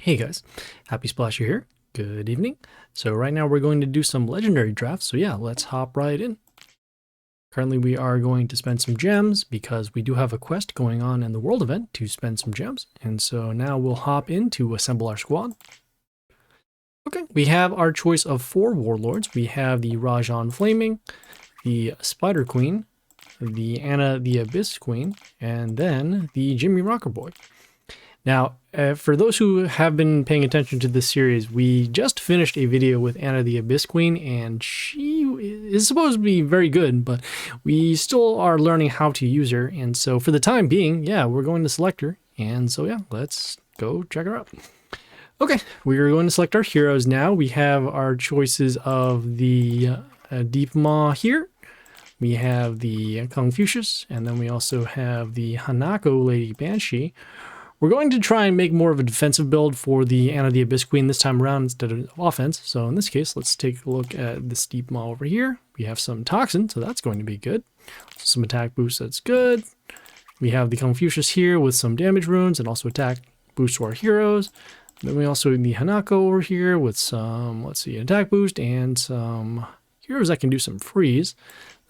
Hey guys, Happy Splasher here. Good evening. So right now we're going to do some legendary drafts. So yeah, let's hop right in. Currently we are going to spend some gems because we do have a quest going on in the world event to spend some gems. And so now we'll hop in to assemble our squad. Okay, we have our choice of 4 warlords. We have the Rajan Flaming, the Spider Queen, the Anna the Abyss Queen, and then the Jimmy Rocker Boy. Now, for those who have been paying attention to this series, we just finished a video with Anna the Abyss Queen, and she is supposed to be very good, but we still are learning how to use her. And so for the time being, yeah, we're going to select her. And so yeah, let's go check her out. Okay, we are going to select our heroes now. We have our choices of the Deep Maw here. We have the Confucius, and then we also have the Hanako Lady Banshee. We're going to try and make more of a defensive build for the Anna the Abyss Queen this time around instead of offense. So in this case, let's take a look at this Deep Maw over here. We have some Toxin, so that's going to be good. Some attack boost, that's good. We have the Confucius here with some damage runes and also attack boost to our heroes. Then we also have the Hanako over here with some, let's see, attack boost and some heroes that can do some freeze.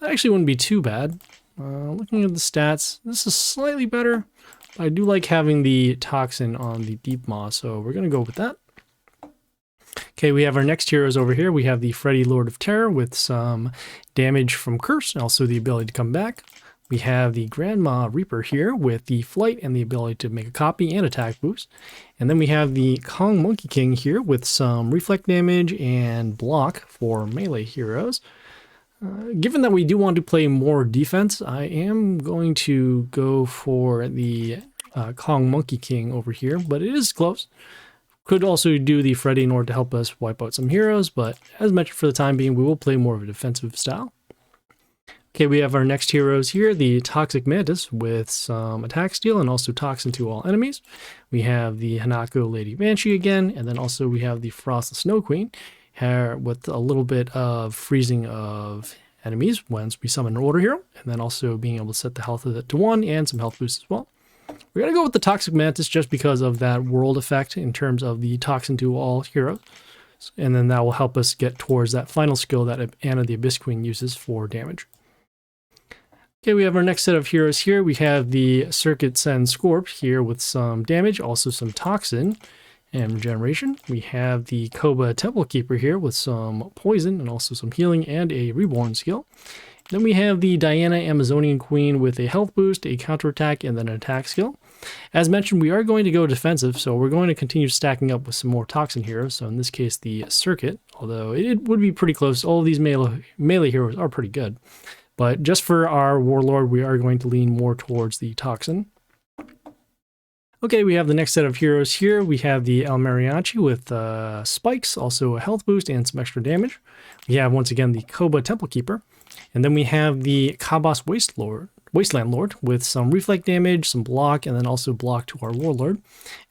That actually wouldn't be too bad. Looking at the stats, this is slightly better. I do like having the Toxin on the Deep Maw, so we're going to go with that. Okay, we have our next heroes over here. We have the Freddy Lord of Terror with some damage from Curse and also the ability to come back. We have the Grandma Reaper here with the Flight and the ability to make a copy and attack boost. And then we have the Kong Monkey King here with some reflect damage and block for melee heroes. Given that we do want to play more defense, I am going to go for the Kong Monkey King over here, but it is close. Could also do the Freddy in order to help us wipe out some heroes, but as mentioned, for the time being, we will play more of a defensive style. Okay, we have our next heroes here, the Toxic Mantis with some attack steal and also toxin to all enemies. We have the Hanako Lady Banshee again, and then also we have the Frost the Snow Queen with a little bit of freezing of enemies once we summon an order hero, and then also being able to set the health of it to 1 and some health boosts as well. We're going to go with the Toxic Mantis just because of that world effect in terms of the toxin to all heroes, and then that will help us get towards that final skill that Anna the Abyss Queen uses for damage. Okay, we have our next set of heroes here. We have the Circuit Sen Scorp here with some damage, also some toxin and regeneration. We have the Koba Temple Keeper here with some poison and also some healing and a reborn skill. Then we have the Diana Amazonian Queen with a health boost, a counterattack, and then an attack skill. As mentioned, we are going to go defensive, so we're going to continue stacking up with some more toxin heroes. So in this case, the Circuit, although it would be pretty close. All of these melee heroes are pretty good. But just for our Warlord, we are going to lean more towards the toxin. Okay, we have the next set of heroes here. We have the El Mariachi with spikes, also a health boost and some extra damage. We have, once again, the Koba Temple Keeper. And then we have the Kabas Wasteland Lord with some reflect damage, some block, and then also block to our Warlord.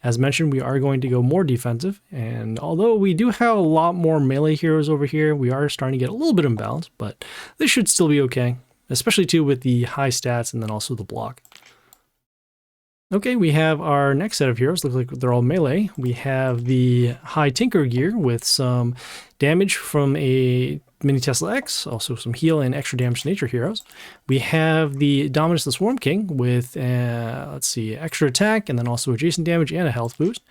As mentioned, we are going to go more defensive. And although we do have a lot more melee heroes over here, we are starting to get a little bit imbalanced, but this should still be okay, especially too with the high stats and then also the block. Okay, we have our next set of heroes. Look like they're all melee. We have the High Tinker Gear with some damage from a Mini Tesla X, also some heal and extra damage to nature heroes. We have the Dominus the Swarm King with, let's see, extra attack and then also adjacent damage and a health boost.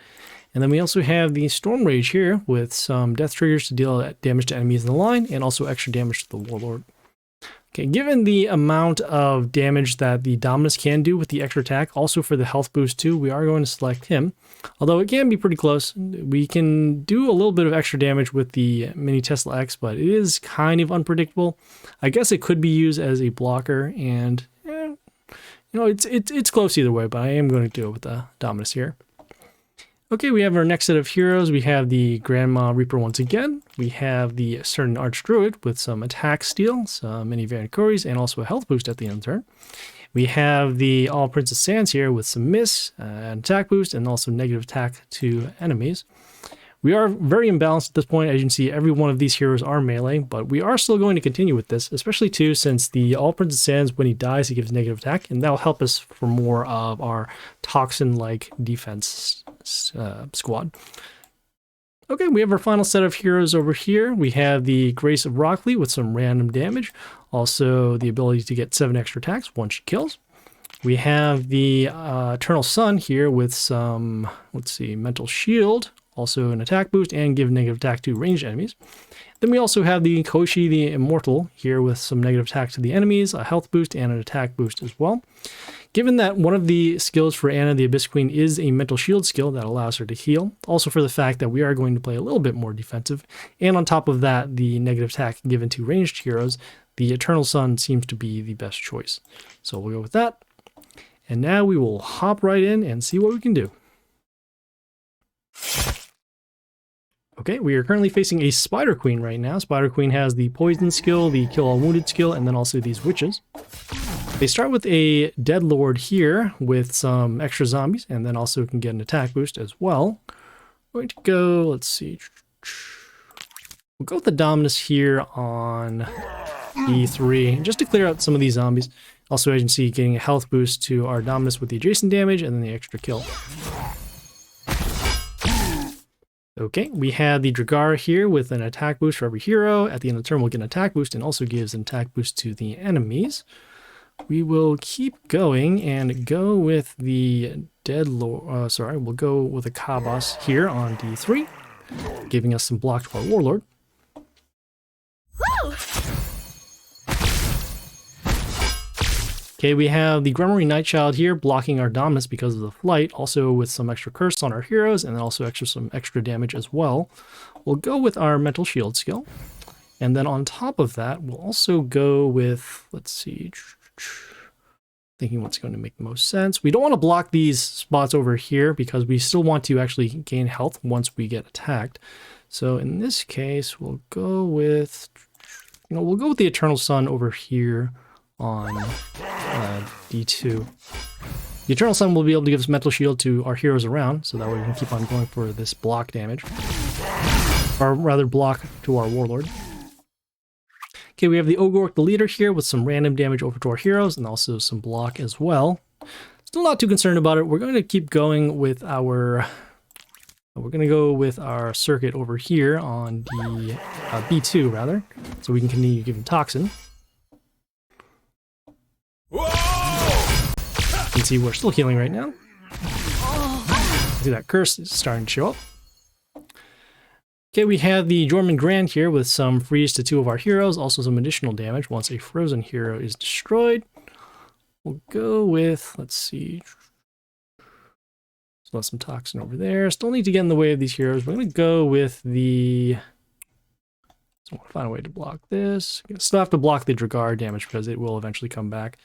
And then we also have the Storm Rage here with some death triggers to deal damage to enemies in the line and also extra damage to the Warlord. Okay, given the amount of damage that the Dominus can do with the extra attack, also for the health boost too, we are going to select him. Although it can be pretty close. We can do a little bit of extra damage with the Mini Tesla X, but it is kind of unpredictable. I guess it could be used as a blocker, and it's close either way, but I am going to do it with the Dominus here. Okay, we have our next set of heroes. We have the Grandma Reaper once again. We have the Certain Archdruid with some attack steal, some mini Vanakoris, and also a health boost at the end of the turn. We have the All Princess Sands here with some miss, an attack boost, and also negative attack to enemies. We are very imbalanced at this point. As you can see, every one of these heroes are melee, but we are still going to continue with this, especially too since the All Prince of Sands, when he dies, he gives negative attack, and that'll help us for more of our toxin-like defense squad. Okay, we have our final set of heroes over here. We have the Grace of Rockley with some random damage, also the ability to get 7 extra attacks once she kills. We have the Eternal Sun here with some, let's see, Mental Shield, also an attack boost, and give negative attack to ranged enemies. Then we also have the Koshi the Immortal here with some negative attack to the enemies, a health boost, and an attack boost as well. Given that one of the skills for Anna the Abyss Queen is a Mental Shield skill that allows her to heal, also for the fact that we are going to play a little bit more defensive, and on top of that, the negative attack given to ranged heroes, the Eternal Sun seems to be the best choice. So we'll go with that. And now we will hop right in and see what we can do. Okay, we are currently facing a Spider Queen right now. Spider Queen has the Poison skill, the Kill All Wounded skill, and then also these Witches. They start with a Dead Lord here with some extra zombies, and then also can get an attack boost as well. We're going to go, let's see. We'll go with the Dominus here on E3, just to clear out some of these zombies. Also, as you can see, getting a health boost to our Dominus with the adjacent damage, and then the extra kill. Okay, we have the Dragara here with an attack boost for every hero. At the end of the turn, we'll get an attack boost, and also gives an attack boost to the enemies. We will keep going and go with the Dead Lord. We'll go with a Kabos here on D3, giving us some block to our Warlord. Woo! Okay, we have the Grimoire Nightchild here blocking our Dominus because of the flight, also with some extra curse on our heroes, and then also some extra damage as well. We'll go with our Mental Shield skill. And then on top of that, we'll also go with, let's see, thinking what's going to make the most sense. We don't want to block these spots over here because we still want to actually gain health once we get attacked. So in this case, we'll go with, we'll go with the Eternal Sun over here on D2. The Eternal Sun will be able to give us Mental Shield to our heroes around, so that way we can keep on going for this block damage. Or rather, block to our Warlord. Okay, we have the Ogork the Leader here with some random damage over to our heroes, and also some block as well. Still not too concerned about it. We're going to keep going with our... We're going to go with our circuit over here on the B2, rather, so we can continue giving Toxin. You can see we're still healing right now. See that curse is starting to show up. Okay, we have the Jorman Grand here with some freeze to 2 of our heroes, also some additional damage once a frozen hero is destroyed. We'll go with, let's see, still have some Toxin over there. Still need to get in the way of these heroes. We're going to go with the... So I want to find a way to block this. Still have to block the Dragar damage because it will eventually come back.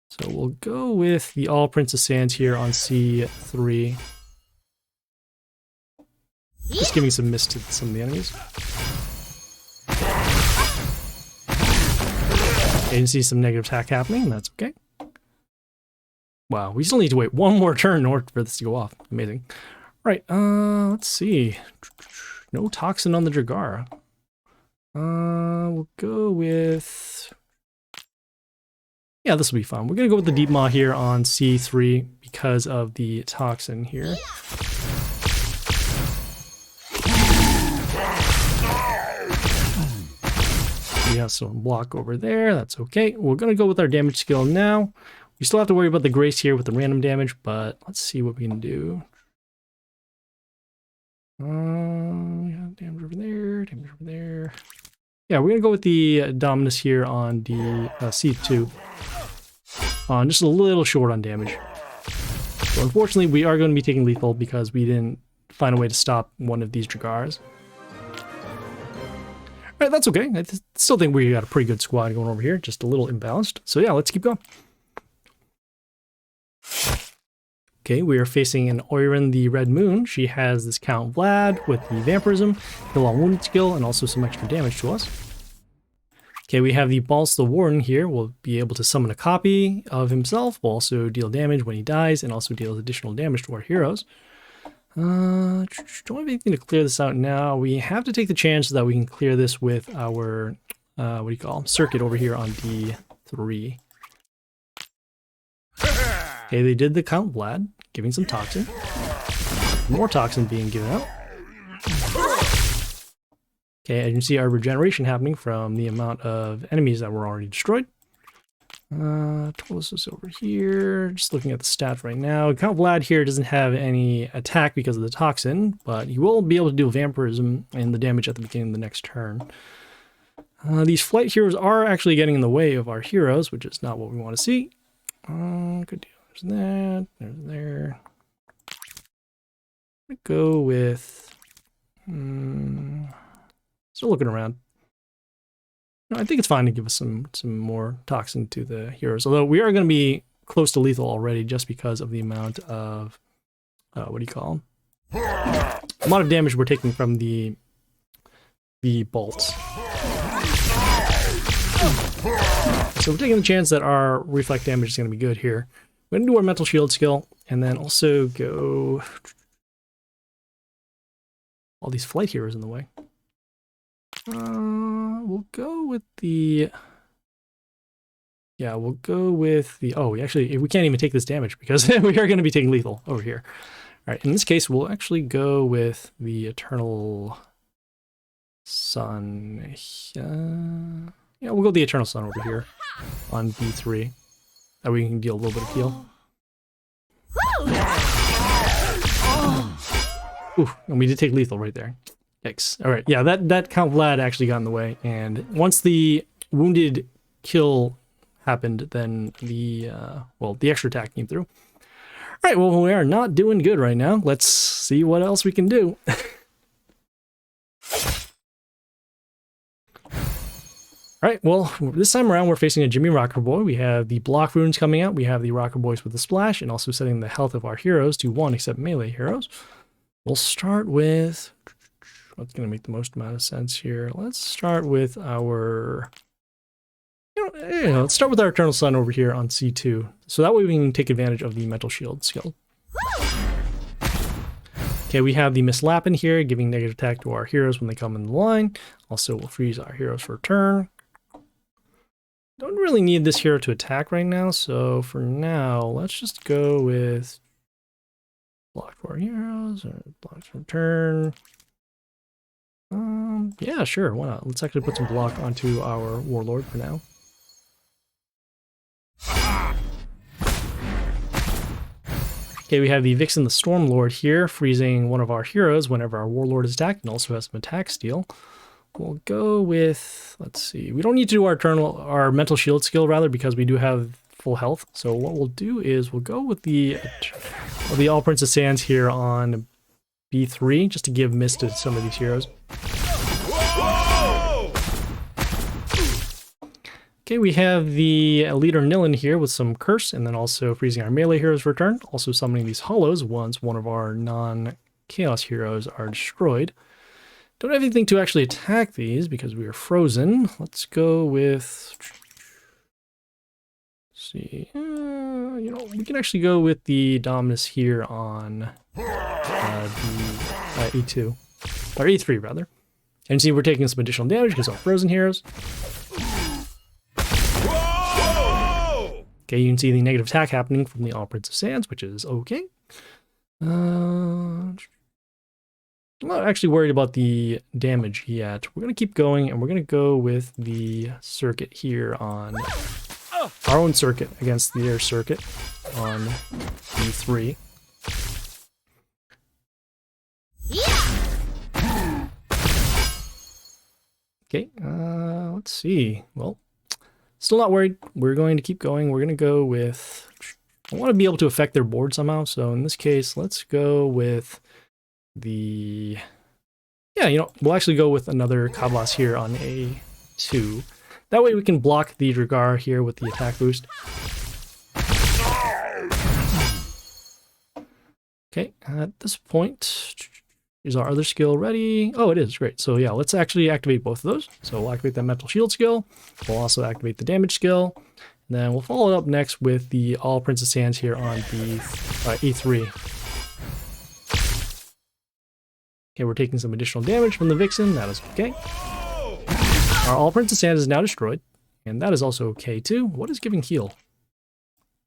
So we'll go with the All Prince of Sands here on C3. Just giving some miss to some of the enemies. Okay, you can see some negative attack happening. That's okay. Wow, we still need to wait one more turn in order for this to go off. Amazing. All right, let's see. No Toxin on the Dragara. We'll go with... Yeah, this will be fun. We're going to go with the Deep Maw here on C3 because of the Toxin here. We have some block over there. That's okay. We're going to go with our damage skill now. We still have to worry about the Grace here with the random damage, but let's see what we can do. We have damage over there, damage over there. Yeah, we're going to go with the Dominus here on the C2. Just a little short on damage. So unfortunately, we are going to be taking lethal because we didn't find a way to stop one of these Dragars. Alright, that's okay. I still think we got a pretty good squad going over here, just a little imbalanced. So yeah, let's keep going. Okay, we are facing an Oirin the Red Moon. She has this Count Vlad with the Vampirism, Kill All Wounded skill, and also some extra damage to us. Okay, we have the Balls the Warden here. We'll be able to summon a copy of himself. We'll also deal damage when he dies, and also deal additional damage to our heroes. Don't have anything to clear this out now. We have to take the chance that we can clear this with our, what do you call them? Circuit over here on D3. Okay, they did the Count Vlad, giving some toxin. More toxin being given out. Okay, as you can see our regeneration happening from the amount of enemies that were already destroyed. Tolos is over here. Just looking at the stats right now. Count Vlad here doesn't have any attack because of the toxin, but he will be able to do vampirism and the damage at the beginning of the next turn. These flight heroes are actually getting in the way of our heroes, which is not what we want to see. Good deal. There's that. There's there. I'm gonna go with. Still looking around. No, I think it's fine to give us some more toxin to the heroes. Although we are going to be close to lethal already, just because of the amount of what do you call them? Amount of damage we're taking from the bolts. So we're taking the chance that our reflect damage is going to be good here. We're going to do our mental shield skill, and then also go all these flight heroes in the way. We'll go with the... Yeah, we'll go with the... Oh, we can't even take this damage because we are going to be taking lethal over here. All right, in this case, we'll actually go with the Eternal Sun. Yeah, we'll go with the Eternal Sun over here on B3. That way we can deal a little bit of heal. Ooh, and we did take lethal right there. Yikes. All right, yeah, that Count Vlad actually got in the way, and once the wounded kill happened, then the extra attack came through. All right, well, we are not doing good right now. Let's see what else we can do. All right, well, this time around we're facing a Jimmy Rocker Boy. We have the block runes coming out. We have the Rocker Boys with the splash, and also setting the health of our heroes to 1 except melee heroes. We'll start with... What's going to make the most amount of sense here? Let's start with our... let's start with our Eternal Sun over here on C2. So that way we can take advantage of the Mental Shield skill. Okay, we have the Miss Lapin here, giving negative attack to our heroes when they come in the line. Also, we'll freeze our heroes for a turn. Don't really need this hero to attack right now, so for now, let's just go with block for our heroes, or block for a turn. Yeah, sure, why not? Let's actually put some block onto our Warlord for now. Okay, we have the Vixen the Stormlord here, freezing one of our heroes whenever our Warlord is attacked, and also has some attack steal. We'll go with, let's see, we don't need to do our mental shield skill rather, because we do have full health. So what we'll do is we'll go with the All Princess Sands here on B3, just to give miss to some of these heroes. Okay, we have the leader Nilin here with some curse, and then also freezing our melee heroes for a turn, also summoning these hollows once one of our non-chaos heroes are destroyed. Don't have anything to actually attack these because we are frozen. Let's go with... Let's see. We can actually go with the Dominus here on E2. Or E3, rather. And see, we're taking some additional damage because of frozen heroes. Okay, you can see the negative attack happening from the All Princess Sands, which is okay. I'm not actually worried about the damage yet. We're going to keep going, and we're going to go with the circuit here on our own circuit against their circuit on E3. Okay, let's see. Well, still not worried. We're going to keep going. We're going to go with... I want to be able to affect their board somehow, so in this case, let's go with the... Yeah, we'll actually go with another Kablas here on A2. That way we can block the Dragar here with the attack boost. Okay, at this point, is our other skill ready? Oh, it is, great. So yeah, let's actually activate both of those. So we'll activate that mental shield skill. We'll also activate the damage skill. And then we'll follow it up next with the All Princess Sands here on the E3. Okay, we're taking some additional damage from the Vixen. That is okay. Our All Princess Sand is now destroyed. And that is also okay too. What is giving heal?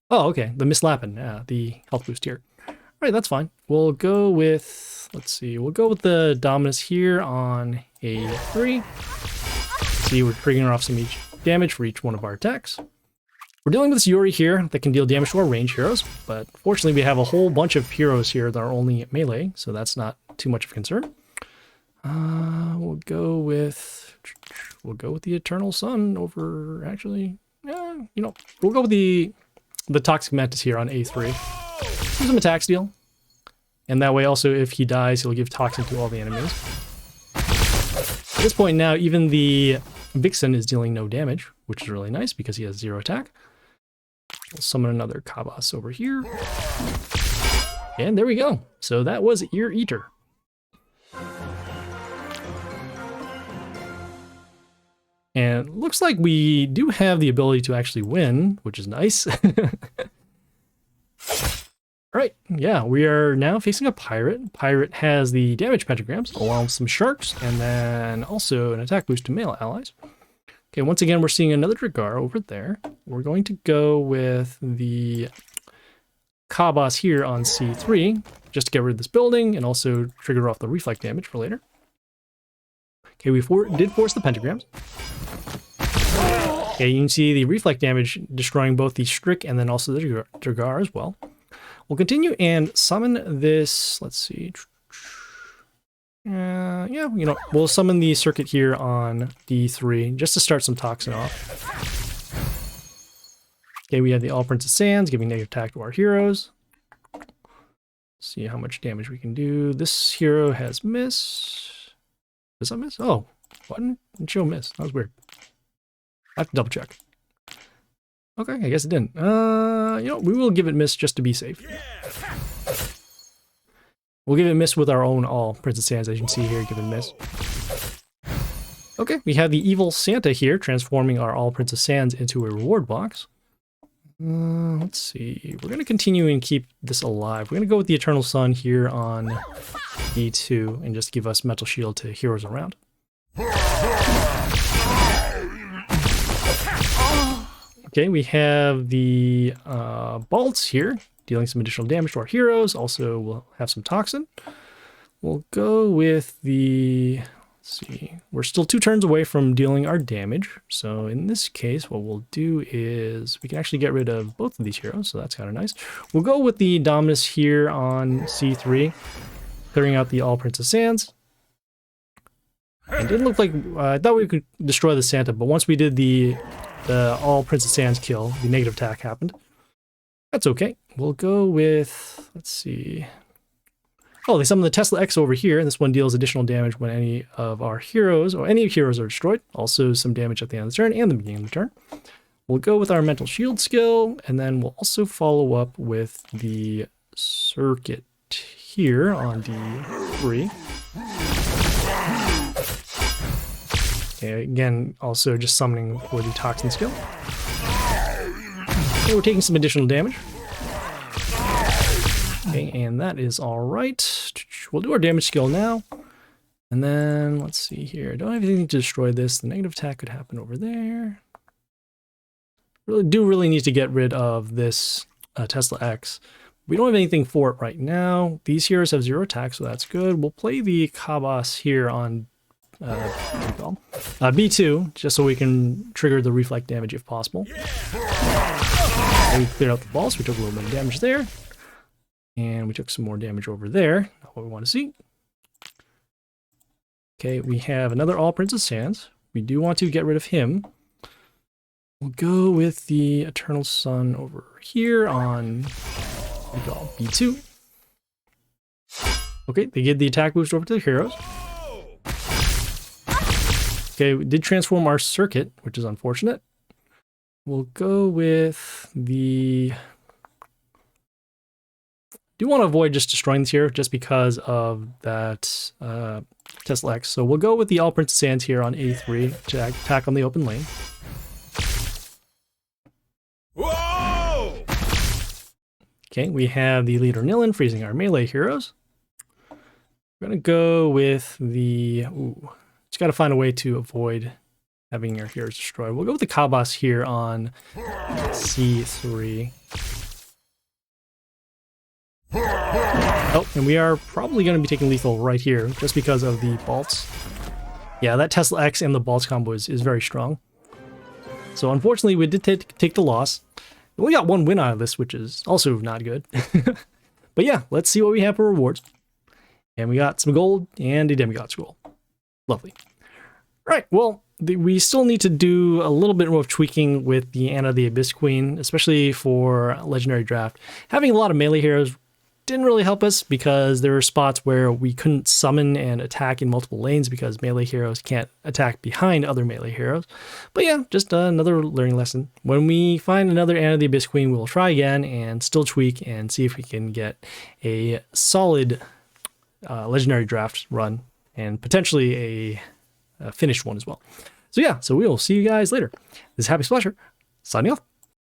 Oh, okay. The Miss Lappin. The health boost here. All right, that's fine. We'll go with, let's see, we'll go with the Dominus here on A3. See, we're triggering off some damage for each one of our attacks. We're dealing with this Yuri here that can deal damage to our range heroes, but fortunately we have a whole bunch of heroes here that are only melee, so that's not too much of a concern. We'll go with the Eternal Sun over, actually, we'll go with the Toxic Mantis here on A3. Use some attack steal, and that way also if he dies, he'll give toxin to all the enemies. At this point now, even the Vixen is dealing no damage, which is really nice because he has 0 attack. We'll summon another Kabas over here. And there we go. So that was EarEater. And it looks like we do have the ability to actually win, which is nice. Alright, yeah, we are now facing a pirate. Pirate has the damage pentagrams, along with some sharks, and then also an attack boost to male allies. Okay, once again, we're seeing another Dragar over there. We're going to go with the Kabas here on C3, just to get rid of this building, and also trigger off the reflect damage for later. Okay, we did force the pentagrams. Okay, you can see the reflect damage destroying both the Strick and then also the Dragar as well. We'll continue and summon this, let's see. Yeah, we'll summon the circuit here on D3 just to start some toxin off. Okay, we have the All Princess Sands giving negative attack to our heroes. See how much damage we can do. This hero has miss. Does that miss? Oh, why didn't it show miss? That was weird. I have to double check. Okay, I guess it didn't. We will give it miss just to be safe. We'll give it miss with our own All Princess Sands, as you can see here, give it miss. Okay, we have the Evil Santa here, transforming our All Princess Sands into a reward box. Let's see. We're going to continue and keep this alive. We're going to go with the Eternal Sun here on E2 and just give us Mental Shield to heroes around. Okay, we have the Bolts here, dealing some additional damage to our heroes. Also, we'll have some Toxin. We'll go with the... Let's see. We're still 2 turns away from dealing our damage. So in this case, what we'll do is we can actually get rid of both of these heroes. So that's kind of nice. We'll go with the Dominus here on C3, clearing out the All Princess Sands. It didn't look like... I thought we could destroy the Santa, but once we did the All Princess Sands kill, the negative attack happened. That's okay. We'll go with... Let's see... Oh, they summon the Tesla X over here, and this one deals additional damage when any of our heroes, or any heroes are destroyed. Also some damage at the end of the turn and the beginning of the turn. We'll go with our Mental Shield skill, and then we'll also follow up with the Circuit here on D3. Okay, again, also just summoning for the Toxin skill. Okay, we're taking some additional damage. Okay, and that is all right. We'll do our damage skill now. And then, let's see here. Don't have anything to destroy this. The negative attack could happen over there. Really need to get rid of this Tesla X. We don't have anything for it right now. These heroes have 0 attack, so that's good. We'll play the Kabas here on B2, just so we can trigger the reflect damage if possible. We cleared out the balls, we took a little bit of damage there. And we took some more damage over there. Not what we want to see. Okay, we have another All Princess Sands. We do want to get rid of him. We'll go with the Eternal Sun over here on B2. Okay, they give the attack boost over to the heroes. Okay, we did transform our circuit, which is unfortunate. We'll go with the... do want to avoid just destroying this here just because of that Tesla X. So we'll go with the All Princess Sands here on A3 to attack on the open lane. Whoa! Okay, we have the Leader Nilin freezing our melee heroes. We're going to go with the... Ooh, just got to find a way to avoid having our heroes destroyed. We'll go with the Kabas here on C3. Oh, and we are probably going to be taking lethal right here just because of the Balts. Yeah, that Tesla X and the Balts combo is very strong. So unfortunately, we did take the loss. We only got one win out of this, which is also not good. But yeah, let's see what we have for rewards. And we got some gold and a demigod scroll. Lovely. Right, well, we still need to do a little bit more tweaking with the Anna the Abyss Queen, especially for Legendary Draft. Having a lot of melee heroes didn't really help us because there were spots where we couldn't summon and attack in multiple lanes because melee heroes can't attack behind other melee heroes. But yeah, just another learning lesson. When we find another Anna the Abyss Queen, we'll try again and still tweak and see if we can get a solid Legendary Draft run and potentially a finished one as well. So yeah, so we will see you guys later. This is Happy Splasher, signing off.